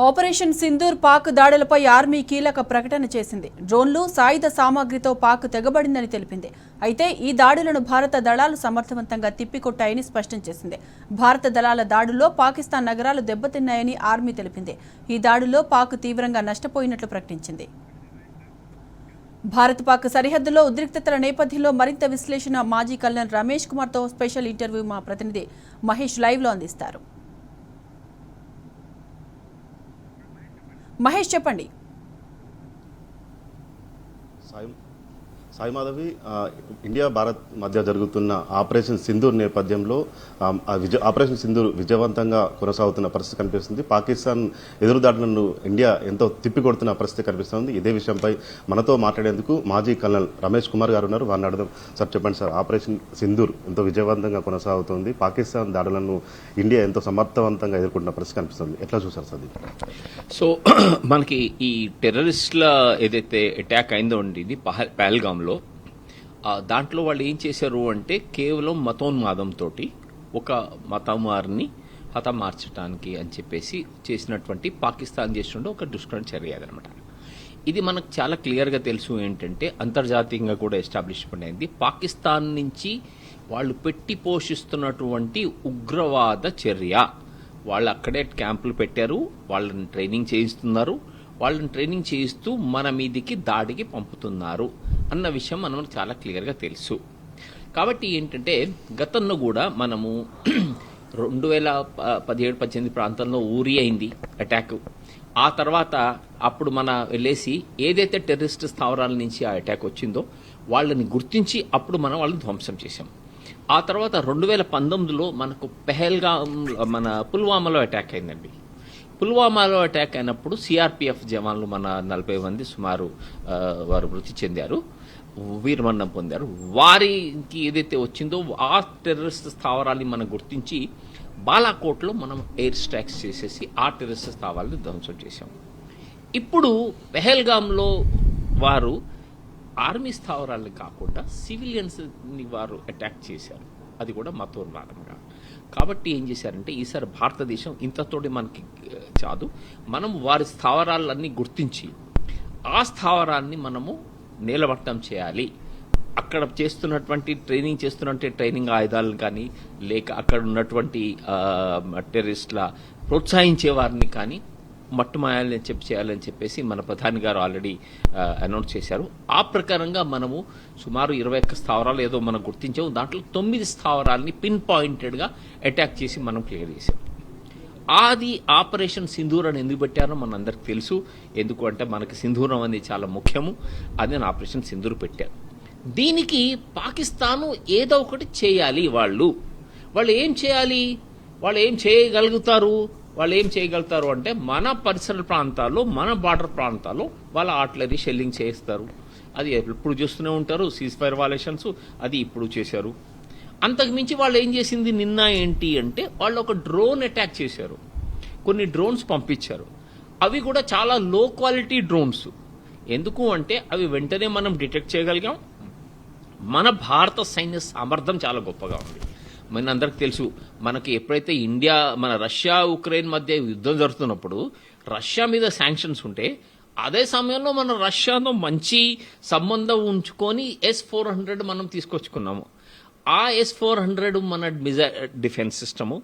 Operation Sindoor Pak దాడులపై army కీలక ప్రకటన చేసింది. డ్రోన్లు, సాయుధ సామాగ్రితో పాక్ తెగబడిందని తెలిపింది. అయితే ఈ దాడులను భారత దళాలు సమర్థవంతంగా తిప్పికొట్టాయని స్పష్టం చేసింది. భారత దళాల దాడుల్లో పాకిస్తాన్ నగరాలు దెబ్బతిన్నాయని ఆర్మీ తెలిపింది. ఈ దాడుల్లో పాక్ తీవ్రంగా నష్టపోయినట్లు ప్రకటించింది. భారత్ పాక్ సరిహద్దులో ఉద్రిక్తతల నేపథ్యంలో మరింత విశ్లేషణ మాజీ కల్నల్ రమేష్ కుమార్తో స్పెషల్ ఇంటర్వ్యూ మా ప్రతినిధి మహేష్ లైవ్లో అందిస్తారు. మహేష్, చెప్పండి. సాయి మాధవి, ఇండియా భారత్ మధ్య జరుగుతున్న ఆపరేషన్ సింధూర్ నేపథ్యంలో ఆపరేషన్ సింధూర్ విజయవంతంగా కొనసాగుతున్న పరిస్థితి కనిపిస్తుంది. పాకిస్తాన్ ఎదురుదాడులను ఇండియా ఎంతో తిప్పికొడుతున్న పరిస్థితి కనిపిస్తుంది. ఇదే విషయంపై మనతో మాట్లాడేందుకు మాజీ కల్నల్ రమేష్ కుమార్ గారు ఉన్నారు. వారిని అడగడం. సార్, చెప్పండి సార్, ఆపరేషన్ సింధూర్ ఎంతో విజయవంతంగా కొనసాగుతుంది. పాకిస్తాన్ దాడులను ఇండియా ఎంతో సమర్థవంతంగా ఎదుర్కొంటున్న పరిస్థితి కనిపిస్తుంది. ఎట్లా చూసారు సార్? సో మనకి ఈ టెర్రరిస్టుల ఏదైతే అటాక్ అయిందో అండి, ఇది పహల్గామ్లో, దాంట్లో వాళ్ళు ఏం చేశారు అంటే కేవలం మతోన్మాదంతో ఒక మతమారిని హతమార్చడానికి అని చెప్పేసి చేసినటువంటి పాకిస్తాన్ చేసినటువంటి ఒక దుష్కరణ చర్య అదనమాట. ఇది మనకు చాలా క్లియర్గా తెలుసు ఏంటంటే అంతర్జాతీయంగా కూడా ఎస్టాబ్లిష్మెంట్ అయింది. పాకిస్తాన్ నుంచి వాళ్ళు పెట్టి పోషిస్తున్నటువంటి ఉగ్రవాద చర్య. వాళ్ళు అక్కడే క్యాంపులు పెట్టారు, వాళ్ళని ట్రైనింగ్ చేయిస్తున్నారు, వాళ్ళని ట్రైనింగ్ చేయిస్తూ మన మీదికి దాడికి పంపుతున్నారు అన్న విషయం మనకు చాలా క్లియర్గా తెలుసు. కాబట్టి ఏంటంటే గతంలో కూడా మనము 2017-18 ప్రాంతంలో ఊరి అయింది అటాక్. ఆ తర్వాత అప్పుడు మన వెళ్ళేసి ఏదైతే టెర్రరిస్ట్ స్థావరాల నుంచి ఆ అటాక్ వచ్చిందో వాళ్ళని గుర్తించి అప్పుడు మనం వాళ్ళని ధ్వంసం చేశాం. ఆ తర్వాత 2019లో మనకు పెహల్గాం మన పుల్వామాలో అటాక్ అయిందండి. పుల్వామాలో అటాక్ అయినప్పుడు సిఆర్పిఎఫ్ జవాన్లు మన 40 మంది సుమారు వారు మృతి చెందారు, వీరమరణం పొందారు. వారికి ఏదైతే వచ్చిందో ఆ టెర్రరిస్ట్ స్థావరాన్ని మనం గుర్తించి బాలాకోట్లో మనం ఎయిర్ స్ట్రైక్స్ చేసేసి ఆ టెర్రరిస్ట్ స్థావరాన్ని ధ్వంసం చేశాం. ఇప్పుడు పెహల్గాంలో వారు ఆర్మీ స్థావరాలను కాకుండా సివిలియన్స్ని వారు అటాక్ చేశారు, అది కూడా మతోన్మాదంగా. కాబట్టి ఏం చేశారంటే ఈసారి భారతదేశం ఇంతతోటి మనకి కాదు, మనం వారి స్థావరాలన్నీ గుర్తించి ఆ స్థావరాన్ని మనము నేలమట్టం చేయాలి. అక్కడ చేస్తున్నటువంటి ట్రైనింగ్ ఆయుధాలను కానీ లేక అక్కడ ఉన్నటువంటి టెర్రరిస్టుల ప్రోత్సహించే వారిని కానీ మట్టుమాయాలని చేయాలని చెప్పేసి మన ప్రధాని గారు ఆల్రెడీ అనౌన్స్ చేశారు. ఆ ప్రకారంగా మనము సుమారు 21 స్థావరాలు ఏదో మనం గుర్తించాము. దాంట్లో 9 స్థావరాలని పిన్ పాయింటెడ్గా అటాక్ చేసి మనం క్లియర్ చేసాం. అది ఆపరేషన్ సింధూర్ అని ఎందుకు పెట్టారో మన అందరికి తెలుసు. ఎందుకు అంటే మనకి సింధూరం అనేది చాలా ముఖ్యము. అది ఆపరేషన్ సింధూర్ పెట్టారు. దీనికి పాకిస్తాను ఏదో ఒకటి చేయాలి. వాళ్ళు ఏం చేయాలి? వాళ్ళు ఏం చేయగలుగుతారు అంటే మన పరిసర ప్రాంతాల్లో, మన బార్డర్ ప్రాంతాల్లో వాళ్ళ ఆర్టిలరీ షెల్లింగ్ చేస్తారు. అది ఎప్పుడు చూస్తూనే ఉంటారు. సీజ్ ఫైర్ వాలేషన్స్ అది ఇప్పుడు చేశారు. అంతకుమించి వాళ్ళు ఏం చేసింది నిన్న ఏంటి అంటే వాళ్ళు ఒక డ్రోన్ అటాక్ చేశారు, కొన్ని డ్రోన్స్ పంపించారు. అవి కూడా చాలా లో క్వాలిటీ డ్రోన్స్. ఎందుకు అంటే అవి వెంటనే మనం డిటెక్ట్ చేయగలిగాం. మన భారత సైన్య సామర్థ్యం చాలా గొప్పగా ఉంది. మన అందరికి తెలుసు, మనకి ఎప్పుడైతే మన రష్యా ఉక్రెయిన్ మధ్య యుద్ధం జరుగుతున్నప్పుడు రష్యా మీద శాంక్షన్స్ ఉంటే అదే సమయంలో మన రష్యాతో మంచి సంబంధం ఉంచుకొని S-400 మనం తీసుకొచ్చుకున్నాము. ఆ S-400 మన డిఫెన్స్ సిస్టము,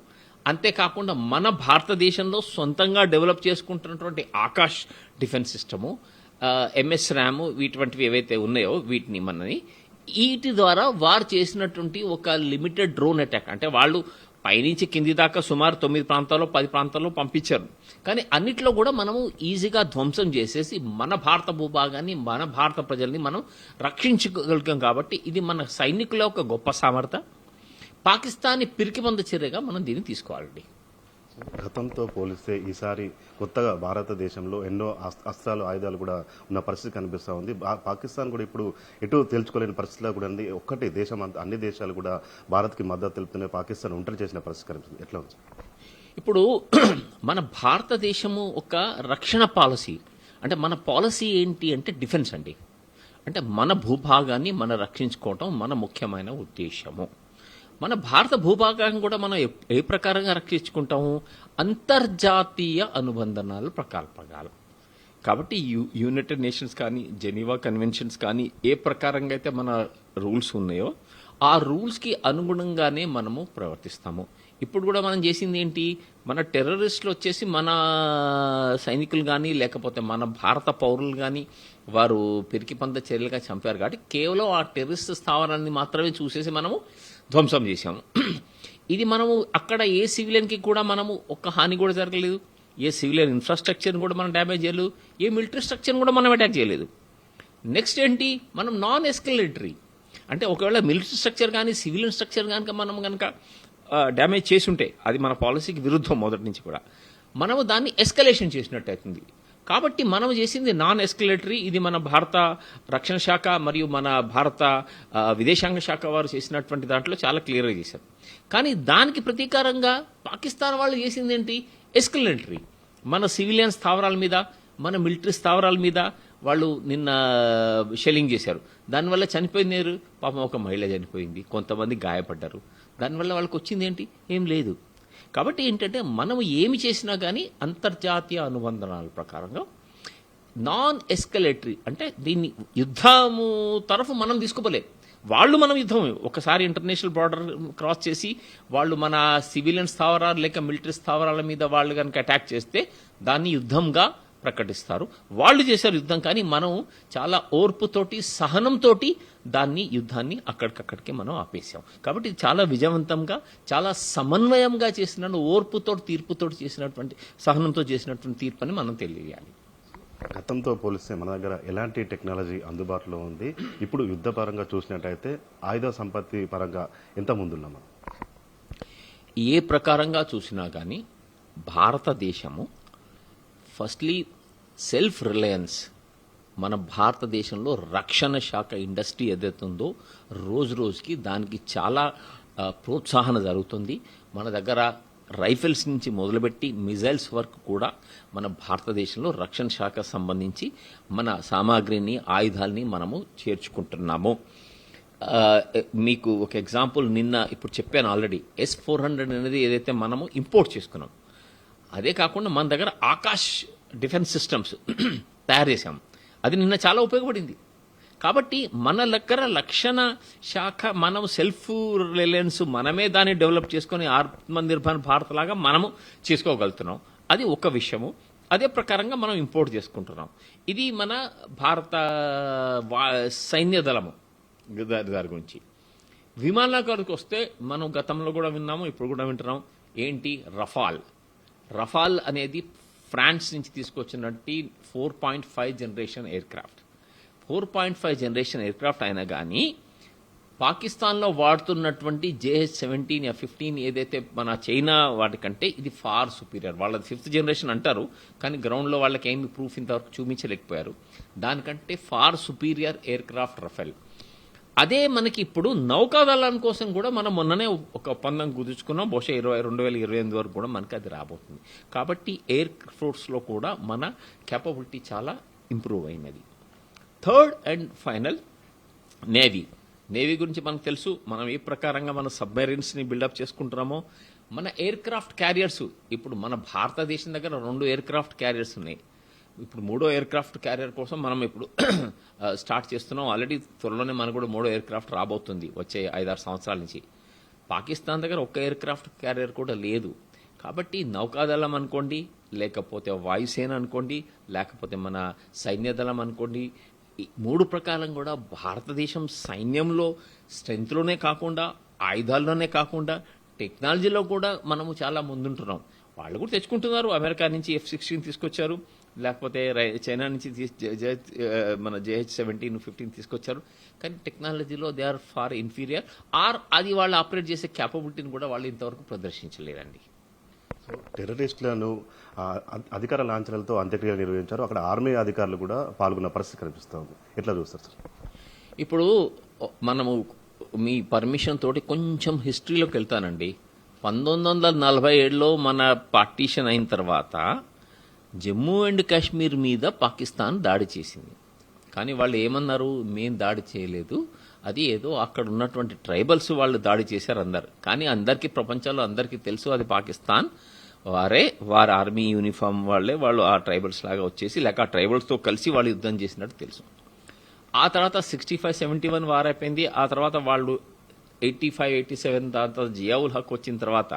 అంతేకాకుండా మన భారతదేశంలో సొంతంగా డెవలప్ చేసుకుంటున్నటువంటి ఆకాష్ డిఫెన్స్ సిస్టము, MS ర్యామ్, వీటివంటివి ఏవైతే ఉన్నాయో వీటి ద్వారా వారు చేసినటువంటి ఒక లిమిటెడ్ డ్రోన్ అటాక్, అంటే వాళ్ళు పైనుంచి కింది దాకా సుమారు 9 ప్రాంతాల్లో 10 ప్రాంతాల్లో పంపించారు. కానీ అన్నిట్లో కూడా మనము ఈజీగా ధ్వంసం చేసేసి మన భారత భూభాగాన్ని, మన భారత ప్రజల్ని మనం రక్షించగలిగాం. కాబట్టి ఇది మన సైనికుల ఒక గొప్ప సామర్థ్యం. పాకిస్తాన్ని పిరికిమంద చర్యగా మనం దీన్ని తీసుకోవాలండి. గతంతో పోలిస్తే ఈసారి కొత్తగా భారతదేశంలో ఎన్నో అస్త్రాలు, ఆయుధాలు కూడా ఉన్న పరిస్థితి కనిపిస్తూ ఉంది. పాకిస్తాన్ కూడా ఇప్పుడు ఎటు తేల్చుకోలేని పరిస్థితిలో కూడా ఉంది. ఒక్కటి దేశం అన్ని దేశాలు కూడా భారత్కి మద్దతు తెలుపుతున్నాయి. పాకిస్తాన్ ఒంటరి చేసిన పరిస్థితి కనిపిస్తుంది. ఎట్లా ఉంది? ఇప్పుడు మన భారతదేశము ఒక రక్షణ పాలసీ, అంటే మన పాలసీ ఏంటి అంటే డిఫెన్స్ అండి. అంటే మన భూభాగాన్ని మనం రక్షించుకోవటం మన ముఖ్యమైన ఉద్దేశము. మన భారత భూభాగం కూడా మనం ఏ ప్రకారంగా రక్షించుకుంటాము, అంతర్జాతీయ అనుబంధనాల ప్రకారం. కాబట్టి యునైటెడ్ నేషన్స్ కానీ, జెనీవా కన్వెన్షన్స్ కానీ ఏ ప్రకారంగా అయితే మన రూల్స్ ఉన్నాయో ఆ రూల్స్కి అనుగుణంగానే మనము ప్రవర్తిస్తాము. ఇప్పుడు కూడా మనం చేసింది ఏంటి, మన టెర్రరిస్టులు వచ్చేసి మన సైనికులు కానీ లేకపోతే మన భారత పౌరులు కానీ వారు పిరికి పంద చర్యలుగా చంపారు కాబట్టి కేవలం ఆ టెర్రరిస్ట్ స్థావరాన్ని మాత్రమే చూసేసి మనము ధ్వంసం చేశాము. ఇది మనము అక్కడ ఏ సివిలియన్కి కూడా మనము ఒక్క హాని కూడా జరగలేదు, ఏ సివిలియన్ ఇన్ఫ్రాస్ట్రక్చర్ని కూడా మనం డ్యామేజ్ చేయలేదు, ఏ మిలిటరీ స్ట్రక్చర్ని కూడా మనం అటాక్ చేయలేదు. నెక్స్ట్ ఏంటి, మనం నాన్ ఎస్కలేటరీ అంటే ఒకవేళ మిలిటరీ స్ట్రక్చర్ కానీ సివిలియన్ స్ట్రక్చర్ కనుక మనం కనుక డ్యామేజ్ చేసి ఉంటే అది మన పాలసీకి విరుద్ధం మొదటి నుంచి కూడా, మనము దాన్ని ఎస్కలేషన్ చేసినట్టు అవుతుంది. కాబట్టి మనం చేసింది నాన్ ఎస్కలేటరీ. ఇది మన భారత రక్షణ శాఖ మరియు మన భారత విదేశాంగ శాఖ వారు చేసినటువంటి దాంట్లో చాలా క్లియర్గా చేశారు. కానీ దానికి ప్రతీకారంగా పాకిస్తాన్ వాళ్ళు చేసింది ఏంటి, ఎస్కలేటరీ. మన సివిలియన్ స్థావరాల మీద, మన మిలిటరీ స్థావరాల మీద వాళ్ళు నిన్న షెల్లింగ్ చేశారు. దానివల్ల చనిపోయింది పాపం ఒక మహిళ చనిపోయింది, కొంతమంది గాయపడ్డారు. దానివల్ల వాళ్ళకి వచ్చింది ఏంటి, ఏం లేదు. కాబట్టి ఏంటంటే మనం ఏమి చేసినా కానీ అంతర్జాతీయ అనుబంధనాల ప్రకారంగా నాన్ ఎస్కలేటరీ అంటే దీన్ని యుద్ధము తరఫు మనం తీసుకోలే. వాళ్ళు మనం యుద్ధం ఒకసారి ఇంటర్నేషనల్ బార్డర్ క్రాస్ చేసి వాళ్ళు మన సివిలియన్ స్థావరాలు లేక మిలిటరీ స్థావరాల మీద వాళ్ళు కనుక అటాక్ చేస్తే దాన్ని యుద్ధంగా ప్రకటిస్తారు. వాళ్ళు చేశారు యుద్ధం, కానీ మనం చాలా ఓర్పుతోటి సహనంతో దాన్ని యుద్ధాన్ని అక్కడికక్కడికే మనం ఆపేశాం. కాబట్టి ఇది చాలా విజయవంతంగా చాలా సమన్వయంగా చేసిన ఓర్పుతో తీర్పుతో చేసినటువంటి సహనంతో చేసినటువంటి తీర్పు అని మనం తెలియాలి. గతంతో పోలిస్తే మన దగ్గర ఎలాంటి టెక్నాలజీ అందుబాటులో ఉంది, ఇప్పుడు యుద్ధ పరంగా చూసినట్టయితే ఆయుధ సంపత్తి పరంగా ఎంత ముందున్నాం మనం? ఏ ప్రకారంగా చూసినా కానీ భారతదేశము ఫస్ట్లీ సెల్ఫ్ రిలయన్స్, మన భారతదేశంలో రక్షణ శాఖ ఇండస్ట్రీ ఏదైతుందో రోజు రోజుకి దానికి చాలా ప్రోత్సాహన జరుగుతుంది. మన దగ్గర రైఫిల్స్ నుంచి మొదలుపెట్టి మిజైల్స్ వరకు కూడా మన భారతదేశంలో రక్షణ శాఖ సంబంధించి మన సామాగ్రిని ఆయుధాలని మనము చేర్చుకుంటున్నాము. మీకు ఒక ఎగ్జాంపుల్ నిన్న ఇప్పుడు చెప్పాను ఆల్రెడీ, S-400 అనేది ఏదైతే మనము ఇంపోర్ట్ చేసుకున్నాం, అదే కాకుండా మన దగ్గర ఆకాష్ డిఫెన్స్ సిస్టమ్స్ తయారు చేశాం. అది నిన్న చాలా ఉపయోగపడింది. కాబట్టి మన దగ్గర రక్షణ శాఖ మనం సెల్ఫ్ రిలయన్స్ మనమే దాన్ని డెవలప్ చేసుకుని ఆత్మనిర్భర్ భారత్ లాగా మనము చేసుకోగలుగుతున్నాం. అది ఒక విషయము. అదే ప్రకారంగా మనం ఇంపోర్ట్ చేసుకుంటున్నాం. ఇది మన భారత సైన్య దళము దాని గురించి. విమానాల గారికి వస్తే మనం గతంలో కూడా విన్నాము, ఇప్పుడు కూడా వింటున్నాం. ఏంటి, రఫాల్ అనేది ఫ్రాన్స్ నుంచి తీసుకొచ్చినట్టు 4.5 generation air craft. 4.5 generation air craft అయినా కానీ పాకిస్తాన్లో వాడుతున్నటువంటి JH-17 F-15 ఏదైతే మన చైనా వాటికంటే ఇది ఫార్ సుపీరియర్. వాళ్ళది 5th జనరేషన్ అంటారు, కానీ గ్రౌండ్లో వాళ్ళకి ఏమి ప్రూఫ్ ఇంతవరకు చూపించలేకపోయారు. దానికంటే far superior aircraft Rafale. అదే మనకి ఇప్పుడు నౌకాదళం కోసం కూడా మనం మొన్ననే ఒక ఒప్పందం కుదుర్చుకున్నాం. బహుశా 2028 వరకు కూడా మనకి అది రాబోతుంది. కాబట్టి ఎయిర్ ఫోర్స్లో కూడా మన క్యాపబిలిటీ చాలా ఇంప్రూవ్ అయినది. థర్డ్ అండ్ ఫైనల్ నేవీ గురించి మనకు తెలుసు. మనం ఏ ప్రకారంగా మన సబ్మెరీన్స్ని బిల్డప్ చేసుకుంటున్నామో, మన ఎయిర్ క్రాఫ్ట్ క్యారియర్స్, ఇప్పుడు మన భారతదేశం దగ్గర 2 ఎయిర్ క్రాఫ్ట్ క్యారియర్స్ ఉన్నాయి. ఇప్పుడు 3వ ఎయిర్ క్రాఫ్ట్ క్యారియర్ కోసం మనం ఇప్పుడు స్టార్ట్ చేస్తున్నాం. ఆల్రెడీ త్వరలోనే మనకు కూడా 3వ ఎయిర్ క్రాఫ్ట్ రాబోతుంది వచ్చే 5-6 సంవత్సరాల నుంచి. పాకిస్తాన్ దగ్గర ఒక్క ఎయిర్ క్రాఫ్ట్ క్యారియర్ కూడా లేదు. కాబట్టి నౌకాదళం అనుకోండి, లేకపోతే వాయుసేన అనుకోండి, లేకపోతే మన సైన్యదళం అనుకోండి, ఈ 3 ప్రకారం కూడా భారతదేశం సైన్యంలో స్ట్రెంత్లోనే కాకుండా, ఆయుధాల్లోనే కాకుండా, టెక్నాలజీలో కూడా మనము చాలా ముందుంటున్నాం. వాళ్ళు కూడా తెచ్చుకుంటున్నారు. అమెరికా నుంచి F-16 తీసుకొచ్చారు, లేకపోతే చైనా నుంచి మన JH-17 15 తీసుకొచ్చారు. కానీ టెక్నాలజీలో దే ఆర్ ఫార్ ఇన్ఫీరియర్. అది వాళ్ళు ఆపరేట్ చేసే క్యాపబిలిటీని కూడా వాళ్ళు ఇంతవరకు ప్రదర్శించలేరండి. సో టెర్రరిస్టులను అధికార లాంఛనాలతో అంత్యక్రియలు నిర్వహించారు. అక్కడ ఆర్మీ అధికారులు కూడా పాల్గొన్న పరిస్థితి కనిపిస్తుంది. ఎట్లా చూస్తారు సార్? ఇప్పుడు మనము మీ పర్మిషన్ తోటి కొంచెం హిస్టరీలోకి వెళ్తానండి. 1947లో మన పార్టీషన్ అయిన తర్వాత జమ్మూ అండ్ కాశ్మీర్ మీద పాకిస్తాన్ దాడి చేసింది. కానీ వాళ్ళు ఏమన్నారు, మేం దాడి చేయలేదు, అది ఏదో అక్కడ ఉన్నటువంటి ట్రైబల్స్ వాళ్ళు దాడి చేశారు అందరు. కానీ అందరికీ ప్రపంచంలో అందరికీ తెలుసు అది పాకిస్తాన్ వారి ఆర్మీ యూనిఫామ్ వాళ్ళు ఆ ట్రైబల్స్ లాగా వచ్చేసి లేక ఆ ట్రైబల్స్తో కలిసి వాళ్ళు యుద్ధం చేసినట్టు తెలుసు. ఆ తర్వాత 65-71 వార్ అయిపోయింది. ఆ తర్వాత వాళ్ళు 85-87 దాని తర్వాత జియావుల్ హక్ వచ్చిన తర్వాత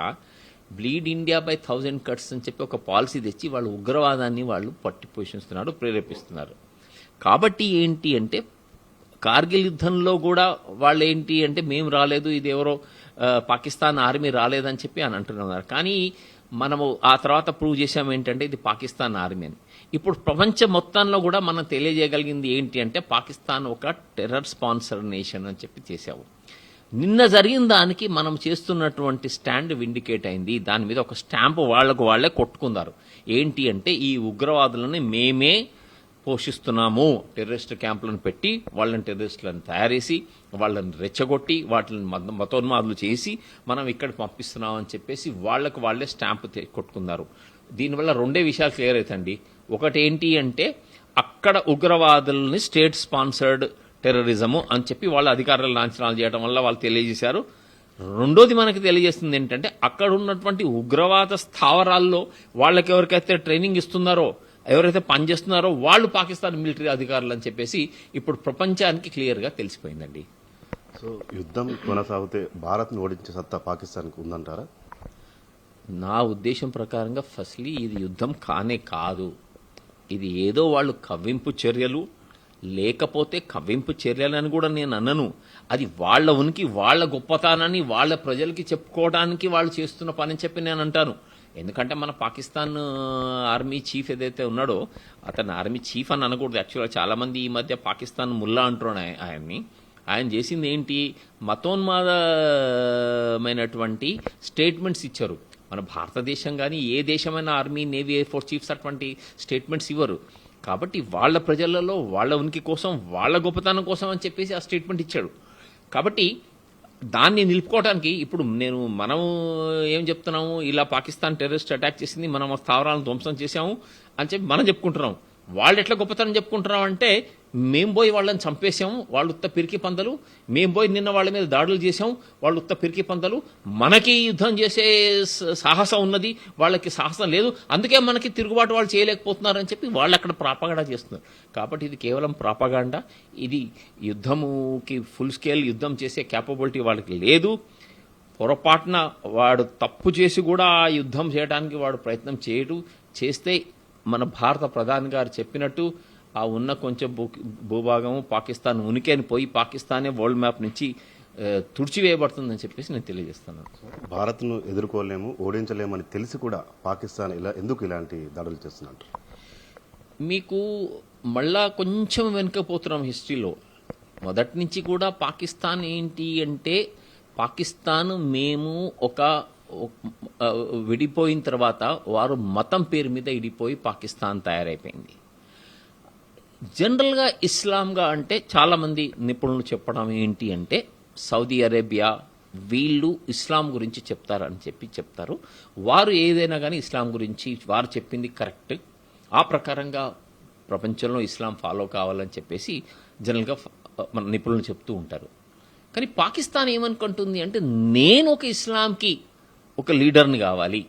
బ్లీడ్ ఇండియా బై 1000 కట్స్ అని చెప్పి ఒక పాలసీ తెచ్చి వాళ్ళు ఉగ్రవాదాన్ని వాళ్ళు పట్టి పోషిస్తున్నారు, ప్రేరేపిస్తున్నారు. కాబట్టి ఏంటి అంటే కార్గిల్ యుద్ధంలో కూడా వాళ్ళు ఏంటి అంటే మేము రాలేదు, ఇది ఎవరో పాకిస్తాన్ ఆర్మీ రాలేదని చెప్పి అని అంటున్నారు. కానీ మనము ఆ తర్వాత ప్రూవ్ చేసాం ఏంటంటే ఇది పాకిస్తాన్ ఆర్మీ అని. ఇప్పుడు ప్రపంచం మొత్తంలో కూడా మనం తెలియజేయగలిగింది ఏంటి అంటే పాకిస్తాన్ ఒక టెర్రర్ స్పాన్సర్ నేషన్ అని చెప్పి చేశాము. నిన్న జరిగిన దానికి మనం చేస్తున్నటువంటి స్టాండ్ విండికేట్ అయింది. దాని మీద ఒక స్టాంపు వాళ్లే కొట్టుకున్నారు. ఏంటి అంటే ఈ ఉగ్రవాదులను మేమే పోషిస్తున్నాము, టెర్రరిస్ట్ క్యాంపులను పెట్టి వాళ్ళని టెర్రరిస్టులను తయారేసి వాళ్ళని రెచ్చగొట్టి వాటిని మతోన్మాదులు చేసి మనం ఇక్కడ పంపిస్తున్నాం అని చెప్పేసి వాళ్లే స్టాంపు కొట్టుకున్నారు. దీనివల్ల రెండే విషయాలు క్లియర్ అవుతాయండి. ఒకటి ఏంటి అంటే అక్కడ ఉగ్రవాదులని స్టేట్ స్పాన్సర్డ్ టెర్రరిజము అని చెప్పి వాళ్ళ అధికారులు లాంఛనాలు చేయడం వల్ల వాళ్ళు తెలియజేశారు. రెండోది మనకి తెలియజేస్తుంది ఏంటంటే అక్కడ ఉన్నటువంటి ఉగ్రవాద స్థావరాల్లో వాళ్ళకి ఎవరికైతే ట్రైనింగ్ ఇస్తున్నారో ఎవరైతే పనిచేస్తున్నారో వాళ్ళు పాకిస్తాన్ మిలిటరీ అధికారులు అని చెప్పేసి ఇప్పుడు ప్రపంచానికి క్లియర్గా తెలిసిపోయిందండి. సో యుద్ధం కొనసాగితే భారత్ను ఓడించే సత్తా పాకిస్తాన్కి ఉందంటారా? నా ఉద్దేశం ప్రకారంగా ఫస్ట్లీ ఇది యుద్ధం కానే కాదు. ఇది ఏదో వాళ్ళు కవ్వింపు చర్యలు, లేకపోతే కవ్వింపు చర్యలని కూడా నేను అనను. అది వాళ్ళ ఉనికి, వాళ్ళ గొప్పతనాన్ని వాళ్ళ ప్రజలకి చెప్పుకోవడానికి వాళ్ళు చేస్తున్న పని అని చెప్పి నేను అంటాను. ఎందుకంటే మన పాకిస్తాన్ ఆర్మీ చీఫ్ ఏదైతే ఉన్నాడో అతను ఆర్మీ చీఫ్ అని అనకూడదు. యాక్చువల్గా చాలా మంది ఈ మధ్య పాకిస్తాన్ ముల్లా అంటున్నాడు ఆయన్ని. ఆయన చేసింది ఏంటి, మతోన్మాదమైనటువంటి స్టేట్మెంట్స్ ఇచ్చారు. మన భారతదేశం కానీ ఏ దేశమైన army, navy, air force chiefs అటువంటి స్టేట్మెంట్స్ ఇవ్వరు. కాబట్టి వాళ్ళ ప్రజలలో వాళ్ళ ఉనికి కోసం, వాళ్ళ గొప్పతనం కోసం అని చెప్పేసి ఆ స్టేట్మెంట్ ఇచ్చాడు. కాబట్టి దాన్ని నిలుపుకోవడానికి ఇప్పుడు మనం ఏం చెప్తున్నాము, ఇలా పాకిస్తాన్ టెర్రరిస్ట్ అటాక్ చేసింది, మనం స్థావరాలను ధ్వంసం చేశాము అని చెప్పి మనం చెప్పుకుంటున్నాం. వాళ్ళు ఎట్లా గొప్పతనం చెప్పుకుంటున్నాం అంటే మేం పోయి వాళ్ళని చంపేశాము, వాళ్ళు ఉత్త పిరికి పందలు, మేం పోయి నిన్న వాళ్ళ మీద దాడులు చేశాం, వాళ్ళు ఉత్త పిరికి పందలు, మనకి యుద్ధం చేసే సాహసం ఉన్నది, వాళ్ళకి సాహసం లేదు, అందుకే మనకి తిరుగుబాటు వాళ్ళు చేయలేకపోతున్నారు అని చెప్పి వాళ్ళు అక్కడ ప్రాపగాండా చేస్తున్నారు. కాబట్టి ఇది కేవలం ప్రాపగాండా. ఇది యుద్ధముకి ఫుల్ స్కేల్ యుద్ధం చేసే క్యాపబిలిటీ వాళ్ళకి లేదు. పొరపాటున వాడు తప్పు చేసి కూడా ఆ యుద్ధం చేయడానికి వాడు ప్రయత్నం చేస్తే మన భారత ప్రధాని గారు చెప్పినట్టు ఆ ఉన్న కొంచెం భూభాగం పాకిస్తాన్ ఉనికి అని పోయి పాకిస్తానే వరల్డ్ మ్యాప్ నుంచి తుడిచివేయబడుతుందని చెప్పేసి నేను తెలియజేస్తున్నాను. భారత్ను ఎదుర్కోలేము, ఓడించలేమని తెలిసి కూడా పాకిస్తాన్ ఎందుకు ఇలాంటి దాడులు చేస్తున్నట్టు? మీకు మళ్ళా కొంచెం వెనుకపోతున్నాం హిస్టరీలో. మొదటి నుంచి కూడా పాకిస్తాన్ ఏంటి అంటే పాకిస్తాన్ మేము ఒక విడిపోయిన తర్వాత వారు మతం పేరు మీద విడిపోయి పాకిస్తాన్ తయారైపోయింది. జనరల్గా ఇస్లాంగా అంటే చాలామంది నిపుణులు చెప్పడం ఏంటి అంటే సౌదీ అరేబియా వీళ్ళు ఇస్లాం గురించి చెప్తారని చెప్తారు. వారు ఏదైనా కానీ ఇస్లాం గురించి వారు చెప్పింది కరెక్ట్, ఆ ప్రకారంగా ప్రపంచంలో ఇస్లాం ఫాలో కావాలని చెప్పేసి జనరల్గా మన నిపుణులు చెప్తూ ఉంటారు. కానీ పాకిస్తాన్ ఏమనుకుంటుంది అంటే నేను ఒక ఇస్లాంకి ఒక లీడర్ని కావాలి,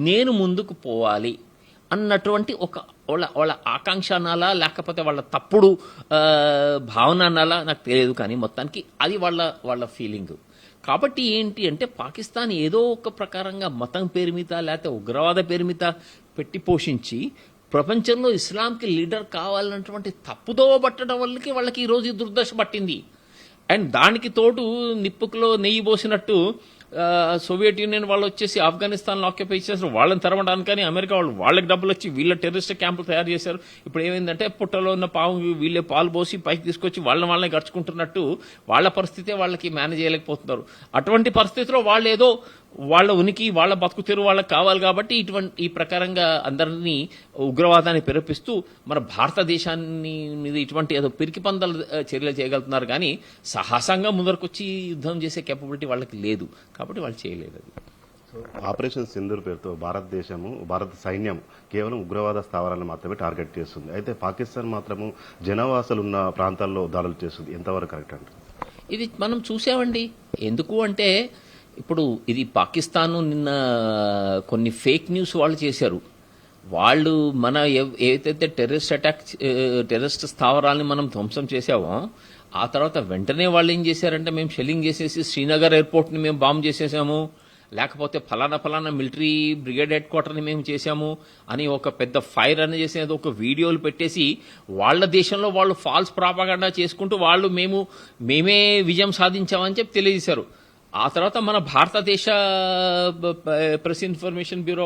నేను ముందుకు పోవాలి అన్నటువంటి ఒక వాళ్ళ ఆకాంక్ష అనాలా లేకపోతే వాళ్ళ తప్పుడు భావన అనాలా నాకు తెలియదు. కానీ మొత్తానికి అది వాళ్ళ ఫీలింగ్. కాబట్టి ఏంటి అంటే పాకిస్తాన్ ఏదో ఒక ప్రకారంగా మతం పేరు మీద లేకపోతే ఉగ్రవాద పేరు మీద పెట్టి పోషించి ప్రపంచంలో ఇస్లాంకి లీడర్ కావాలన్నటువంటి తప్పుదో పట్టడం వల్లకి వాళ్ళకి ఈరోజు దుర్దశ పట్టింది. అండ్ దానికి తోడు నిప్పుకులో నెయ్యి పోసినట్టు సోవియట్ యూనియన్ వాళ్ళు వచ్చేసి ఆఫ్ఘనిస్తాన్లో ఆక్యుపై చేశారు. వాళ్ళని తరమడానికి కానీ అమెరికా వాళ్ళకి డబ్బులు వచ్చి వీళ్ళ టెర్రరిస్ట్ క్యాంపులు తయారు చేశారు. ఇప్పుడు ఏమైందంటే పుట్టలో ఉన్న పాము వీళ్ళే పాలు పోసి పైకి తీసుకొచ్చి వాళ్ళని గడుచుకుంటున్నట్టు వాళ్ళ పరిస్థితే వాళ్ళకి మేనేజ్ చేయలేకపోతున్నారు. అటువంటి పరిస్థితిలో వాళ్ళు ఏదో వాళ్ళ ఉనికి వాళ్ళ బతుకు తెరు వాళ్ళకి కావాలి కాబట్టి ఈ ప్రకారంగా అందరినీ ఉగ్రవాదాన్ని ప్రేరేపిస్తూ మన భారతదేశాన్ని మీద ఇటువంటి ఏదో పిరికి పందల చర్యలు చేయగలుగుతున్నారు. కానీ సాహసంగా ముందరకొచ్చి యుద్ధం చేసే కేపబిలిటీ వాళ్ళకి లేదు కాబట్టి వాళ్ళు చేయలేదు. అది ఆపరేషన్ సింధూర్ పేరుతో భారత సైన్యం కేవలం ఉగ్రవాద స్థావరాలను మాత్రమే టార్గెట్ చేస్తుంది. అయితే పాకిస్తాన్ మాత్రము జనవాసాలు ఉన్న ప్రాంతాల్లో దాడులు చేస్తుంది. ఎంతవరకు కరెక్ట్ అంటే ఇది మనం చూసామండి. ఎందుకు అంటే ఇప్పుడు ఇది పాకిస్తాన్ నిన్న కొన్ని ఫేక్ న్యూస్ వాళ్ళు చేశారు. వాళ్ళు మన ఏదైతే టెర్రరిస్ట్ స్థావరాల్ని మనం ధ్వంసం చేసామో ఆ తర్వాత వెంటనే వాళ్ళు ఏం చేశారంటే మేము షెల్లింగ్ చేసేసి శ్రీనగర్ ఎయిర్పోర్ట్ని మేము బాంబ్ చేసేసాము, లేకపోతే ఫలానా మిలిటరీ బ్రిగేడ్ హెడ్ క్వార్టర్ని మేము చేశాము అని ఒక పెద్ద ఫైర్ అని చేసేది ఒక వీడియోలు పెట్టేసి వాళ్ళ దేశంలో వాళ్ళు ఫాల్స్ ప్రాపగాండా చేసుకుంటూ వాళ్ళు మేమే విజయం సాధించామని చెప్పి తెలియజేశారు. ఆ తర్వాత మన భారతదేశ ప్రెస్ ఇన్ఫర్మేషన్ బ్యూరో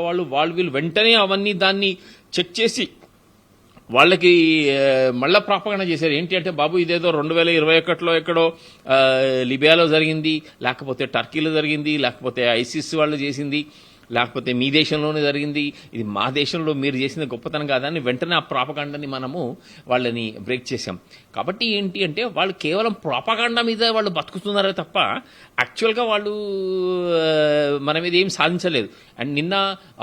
వీళ్ళు వెంటనే అవన్నీ దాన్ని చెక్ చేసి వాళ్ళకి మళ్ళా ప్రాపగండ చేశారు. ఏంటి అంటే బాబు ఇదేదో 2021లో ఎక్కడో లిబియాలో జరిగింది, లేకపోతే టర్కీలో జరిగింది, లేకపోతే ఐసిస్ వాళ్ళు చేసింది, లేకపోతే మీ దేశంలోనే జరిగింది, ఇది మా దేశంలో మీరు చేసిన గొప్పతనం కాదని వెంటనే ఆ ప్రాపగాండాని మనము వాళ్ళని బ్రేక్ చేశాం. కాబట్టి ఏంటి అంటే వాళ్ళు కేవలం ప్రాపగాండా మీద వాళ్ళు బతుకుతున్నారే తప్ప యాక్చువల్గా వాళ్ళు మన మీద ఏం సాధించలేదు. అండ్ నిన్న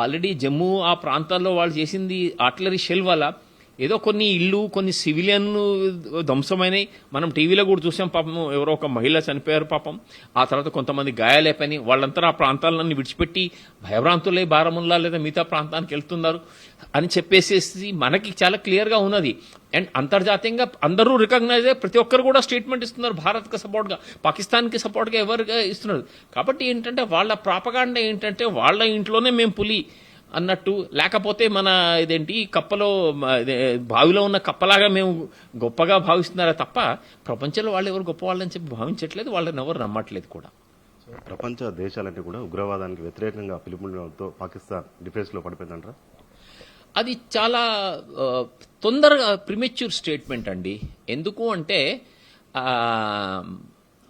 ఆల్రెడీ జమ్మూ ఆ ప్రాంతాల్లో వాళ్ళు చేసింది ఆర్టిలరీ షెల్ వల్ల ఏదో కొన్ని ఇల్లు కొన్ని సివిలియన్ ధ్వంసమైనవి. మనం టీవీలో కూడా చూసాం. పాపం ఎవరో ఒక మహిళ చనిపోయారు పాపం. ఆ తర్వాత కొంతమంది గాయాలైపోయినాయి. వాళ్ళంతా ఆ ప్రాంతాలన్నీ విడిచిపెట్టి భయభ్రాంతులై బారాముల్లా లేదా మిగతా ప్రాంతానికి వెళ్తున్నారు అని చెప్పేసి మనకి చాలా క్లియర్గా ఉన్నది. అండ్ అంతర్జాతీయంగా అందరూ రికగ్నైజ్ అయ్యి ప్రతి ఒక్కరు కూడా స్టేట్మెంట్ ఇస్తున్నారు భారత్కి సపోర్ట్గా, పాకిస్తాన్కి సపోర్ట్గా ఎవరుగా ఇస్తున్నారు. కాబట్టి ఏంటంటే వాళ్ళ ప్రాపగాండా ఏంటంటే వాళ్ళ ఇంట్లోనే మేము పులి అన్నట్టు, లేకపోతే మన ఇదేంటి కప్పలో బావిలో ఉన్న కప్పలాగా మేము గొప్పగా భావిస్తున్నారా తప్ప ప్రపంచంలో వాళ్ళు ఎవరు గొప్ప వాళ్ళని చెప్పి భావించట్లేదు, వాళ్ళని ఎవరు నమ్మట్లేదు కూడా. ప్రపంచ దేశాలంటే కూడా ఉగ్రవాదానికి వ్యతిరేకంగా పిలుపునివ్వడంతో పాకిస్తాన్ డిఫెన్స్లో పడిపోయిందంటారా? అది చాలా తొందరగా ప్రిమెచ్యూర్ స్టేట్మెంట్ అండి. ఎందుకు అంటే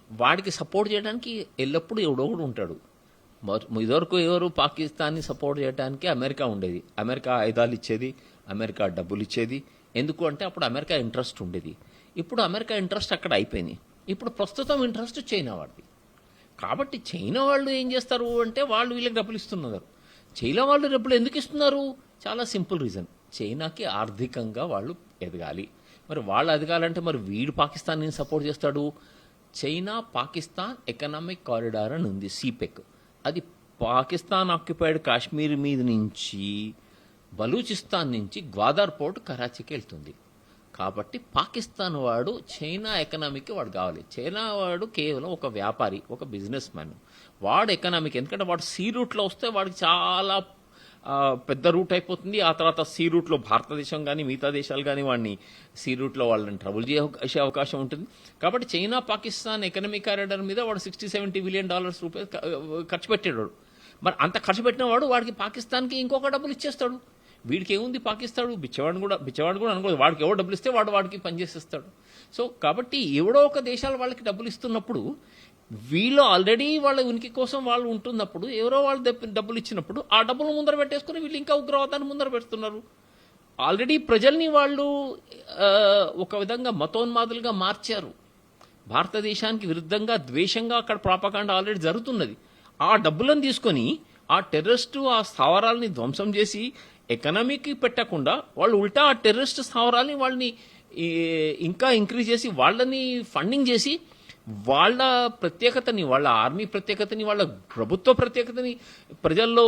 వాడికి సపోర్ట్ చేయడానికి ఎల్లప్పుడూ ఎవడొకడు ఉంటాడు. ఇదివరకు ఎవరు పాకిస్తాన్ని సపోర్ట్ చేయడానికి అమెరికా ఉండేది. అమెరికా ఆయుధాలు ఇచ్చేది, అమెరికా డబ్బులు ఇచ్చేది. ఎందుకు అంటే అప్పుడు అమెరికా ఇంట్రెస్ట్ ఉండేది. ఇప్పుడు అమెరికా ఇంట్రెస్ట్ అక్కడ అయిపోయింది. ఇప్పుడు ప్రస్తుతం ఇంట్రెస్ట్ చైనా వాడిది. కాబట్టి చైనా వాళ్ళు ఏం చేస్తారు అంటే వాళ్ళు వీళ్ళకి డబ్బులు ఇస్తున్నారు. చైనా వాళ్ళు డబ్బులు ఎందుకు ఇస్తున్నారు? చాలా సింపుల్ రీజన్, చైనాకి ఆర్థికంగా వాళ్ళు ఎదగాలి. మరి వాళ్ళు ఎదగాలంటే మరి వీడు పాకిస్తాన్ని సపోర్ట్ చేస్తాడు. చైనా పాకిస్తాన్ ఎకనామిక్ కారిడార్ అని ఉంది, సిపెక్. అది పాకిస్తాన్ ఆక్యుపైడ్ కాశ్మీర్ మీద నుంచి బలూచిస్తాన్ నుంచి గ్వాదార్ పోర్ట్ కరాచీకి వెళ్తుంది. కాబట్టి పాకిస్తాన్ వాడు చైనా ఎకనామీకి వాడు కావాలి. చైనా వాడు కేవలం ఒక వ్యాపారి, ఒక బిజినెస్ మ్యాన్. వాడు ఎకనామీకి, ఎందుకంటే వాడు సీ రూట్లో వస్తే వాడికి చాలా పెద్ద రూట్ అయిపోతుంది. ఆ తర్వాత సీ రూట్లో భారతదేశం కానీ మిగతా దేశాలు కానీ వాడిని సీ రూట్లో వాళ్ళని ట్రబుల్ చేసే అవకాశం ఉంటుంది. కాబట్టి చైనా పాకిస్తాన్ ఎకనామిక్ కారిడార్ మీద వాడు $60-70 బిలియన్ రూపాయలు ఖర్చు పెట్టాడు. మరి అంత ఖర్చు పెట్టిన వాడికి పాకిస్తాన్కి ఇంకొక డబ్బులు ఇచ్చేస్తాడు. వీడికి ఏముంది పాకిస్తాడు బిచ్చవాడు కూడా అనుకోదు. వాడికి ఎవరు డబ్బులు ఇస్తే వాడికి పనిచేసేస్తాడు. సో కాబట్టి ఎవడో ఒక దేశాలు వాళ్ళకి డబ్బులు ఇస్తున్నప్పుడు వీళ్ళు ఆల్రెడీ వాళ్ళ ఉనికి కోసం వాళ్ళు ఉంటున్నప్పుడు ఎవరో వాళ్ళు డబ్బులు ఇచ్చినప్పుడు ఆ డబ్బులు ముందర పెట్టేసుకుని వీళ్ళు ఇంకా ఉగ్రవాదాన్ని ముందర పెడుతున్నారు. ఆల్రెడీ ప్రజల్ని వాళ్ళు ఒక విధంగా మతోన్మాదులుగా మార్చారు. భారతదేశానికి విరుద్ధంగా ద్వేషంగా అక్కడ ప్రాపగాండా ఆల్రెడీ జరుగుతున్నది. ఆ డబ్బులను తీసుకొని ఆ టెర్రరిస్టు ఆ స్థావరాలని ధ్వంసం చేసి ఎకనామీకి పెట్టకుండా వాళ్ళు ఉల్టా ఆ టెర్రరిస్ట్ స్థావరాలని వాళ్ళని ఇంకా ఇంక్రీజ్ చేసి వాళ్ళని ఫండింగ్ చేసి వాళ్ళ ప్రత్యేకతని, వాళ్ళ ఆర్మీ ప్రత్యేకతని, వాళ్ళ ప్రభుత్వ ప్రత్యేకతని ప్రజల్లో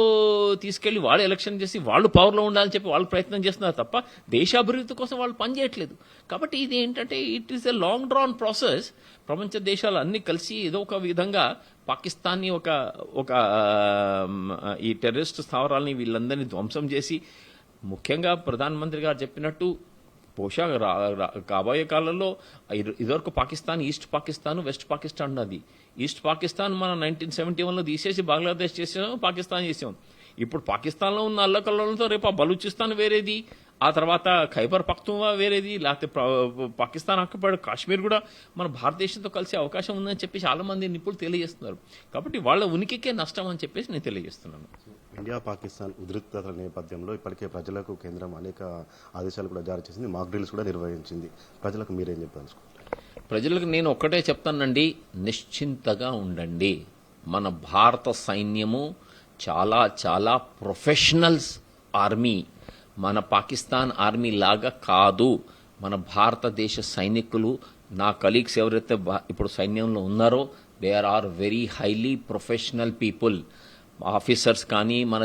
తీసుకెళ్లి వాళ్ళు ఎలక్షన్ చేసి వాళ్ళు పవర్లో ఉండాలని చెప్పి వాళ్ళు ప్రయత్నం చేస్తున్నారు తప్ప దేశాభివృద్ధి కోసం వాళ్ళు పనిచేయట్లేదు. కాబట్టి ఇది ఏంటంటే it is a long drawn process. ప్రపంచ దేశాలు అన్ని కలిసి ఏదో ఒక విధంగా పాకిస్తాన్ని ఒక ఈ టెర్రరిస్ట్ స్థావరాలని వీళ్ళందరినీ ధ్వంసం చేసి, ముఖ్యంగా ప్రధానమంత్రి గారు చెప్పినట్టు బహుశా కాబోయే కాలంలో ఇదివరకు పాకిస్తాన్ ఈస్ట్ పాకిస్తాన్ వెస్ట్ పాకిస్తాన్ ఉన్నది. ఈస్ట్ పాకిస్తాన్ మనం 1971లో తీసేసి బంగ్లాదేశ్ చేసాం, పాకిస్తాన్ చేసాం. ఇప్పుడు పాకిస్తాన్లో ఉన్న అల్లకల్లోలతో రేపు ఆ బలూచిస్తాన్ వేరేది, ఆ తర్వాత ఖైబర్ పఖ్తూన్వా వేరేది, లేకపోతే పాకిస్తాన్ ఆక్యుపైడ్ కాశ్మీర్ కూడా మన భారతదేశంతో కలిసే అవకాశం ఉందని చెప్పి చాలా మంది నిపుణులు తెలియజేస్తున్నారు. కాబట్టి వాళ్ళ ఉనికికే నష్టం అని చెప్పేసి నేను తెలియజేస్తున్నాను. ఇండియా పాకిస్తాన్ ఉద్రిక్తతల నేపథ్యంలో ఇప్పటికే ప్రజలకు కేంద్రం అనేక ఆదేశాలు కూడా జారీ చేసింది, మాక్ డ్రిల్స్ కూడా నిర్వహించింది. ప్రజలకు మీరేం చెప్పదలుచుకుంటారు? ప్రజలకు నేను ఒక్కటే చెప్తానండి, నిశ్చింతగా ఉండండి. మన భారత సైన్యము చాలా చాలా ప్రొఫెషనల్స్ ఆర్మీ. మన పాకిస్తాన్ ఆర్మీ లాగా కాదు. మన భారతదేశ సైనికులు నా కలీగ్స్ ఎవరైతే ఇప్పుడు సైన్యంలో ఉన్నారో they are very highly professional people. Officers కానీ మన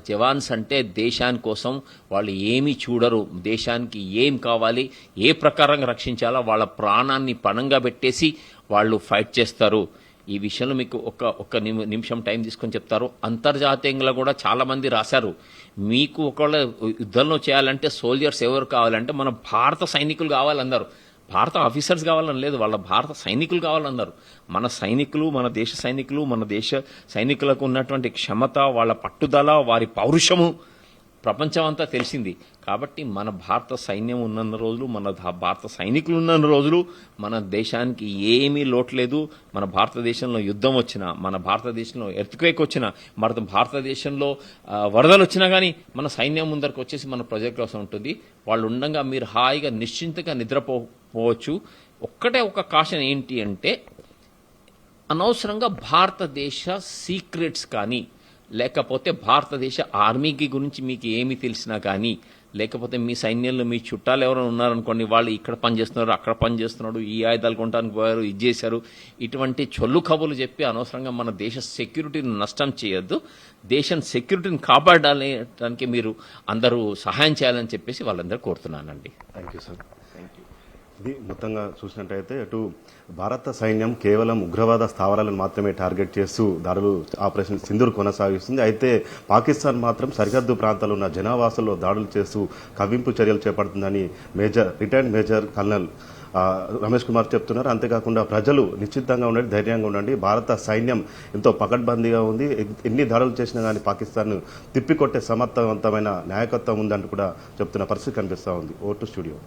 జవాన్స్ అంటే దేశాని కోసం వాళ్ళు ఏమీ చూడరు. దేశానికి ఏం కావాలి, ఏ ప్రకారంగా రక్షించాలో వాళ్ళ ప్రాణాన్ని పణంగా పెట్టేసి వాళ్ళు ఫైట్ చేస్తారు. ఈ విషయంలో మీకు ఒక నిమిషం టైం తీసుకొని చెప్తారు. అంతర్జాతీయంగా కూడా చాలా మంది రాశారు, మీకు ఒకవేళ యుద్ధంలో చేయాలంటే సోల్జర్స్ ఎవరు కావాలంటే మన భారత సైనికులు కావాలన్నారు. భారత ఆఫీసర్స్ కావాలని లేదు, వాళ్ళ భారత సైనికులు కావాలన్నారు. మన సైనికులు, మన దేశ సైనికులకు ఉన్నటువంటి క్షమత, వాళ్ళ పట్టుదల, వారి పౌరుషము ప్రపంచం అంతా తెలిసింది. కాబట్టి మన భారత సైన్యం ఉన్నన్ని రోజులు, మన భారత సైనికులు ఉన్నన్ని రోజులు మన దేశానికి ఏమీ లోటు లేదు. మన భారతదేశంలో యుద్ధం వచ్చినా, మన భారతదేశంలో ఎర్త్క్వేక్ వచ్చినా, మన భారతదేశంలో వరదలు వచ్చినా కానీ మన సైన్యం ముందరకు వచ్చేసి మన ప్రజల కోసం ఉంటుంది. వాళ్ళు ఉండగా మీరు హాయిగా నిశ్చింతగా నిద్రపోవచ్చు. ఒక్కటే ఒక కాషన్ ఏంటి అంటే, అనవసరంగా భారతదేశ సీక్రెట్స్ కానీ, లేకపోతే భారతదేశ ఆర్మీకి గురించి మీకు ఏమి తెలిసినా కానీ, లేకపోతే మీ సైన్యంలో మీ చుట్టాలు ఎవరైనా ఉన్నారనుకోండి, వాళ్ళు ఇక్కడ పనిచేస్తున్నారు, అక్కడ పనిచేస్తున్నాడు, ఈ ఆయుధాలు కొనడానికి పోయారు, ఇది చేశారు, ఇటువంటి చొల్లు కబుర్లు చెప్పి అనవసరంగా మన దేశ సెక్యూరిటీని నష్టం చేయొద్దు. దేశం సెక్యూరిటీని కాపాడడానికి మీరు అందరూ సహాయం చేయాలని చెప్పేసి వాళ్ళందరూ కోరుతున్నానండి. Thank you sir. ఇది మొత్తంగా చూసినట్టయితే అటు భారత సైన్యం కేవలం ఉగ్రవాద స్థావరాలను మాత్రమే టార్గెట్ చేస్తూ దాడులు ఆపరేషన్ సింధూర్ కొనసాగిస్తుంది. అయితే పాకిస్తాన్ మాత్రం సరిహద్దు ప్రాంతాల్లో ఉన్న జనావాసాల్లో దాడులు చేస్తూ కవ్వింపు చర్యలు చేపడుతుందని retired major colonel Ramesh Kumar చెప్తున్నారు. అంతేకాకుండా ప్రజలు నిశ్చితంగా ఉండండి, ధైర్యంగా ఉండండి, భారత సైన్యం ఎంతో పకడ్బందీగా ఉంది, ఎన్ని దాడులు చేసినా కానీ పాకిస్తాన్ తిప్పికొట్టే సమర్థవంతమైన నాయకత్వం ఉందంటూ కూడా చెప్తున్న పరిస్థితి కనిపిస్తూ ఉంది. ఓ టు స్టూడియో.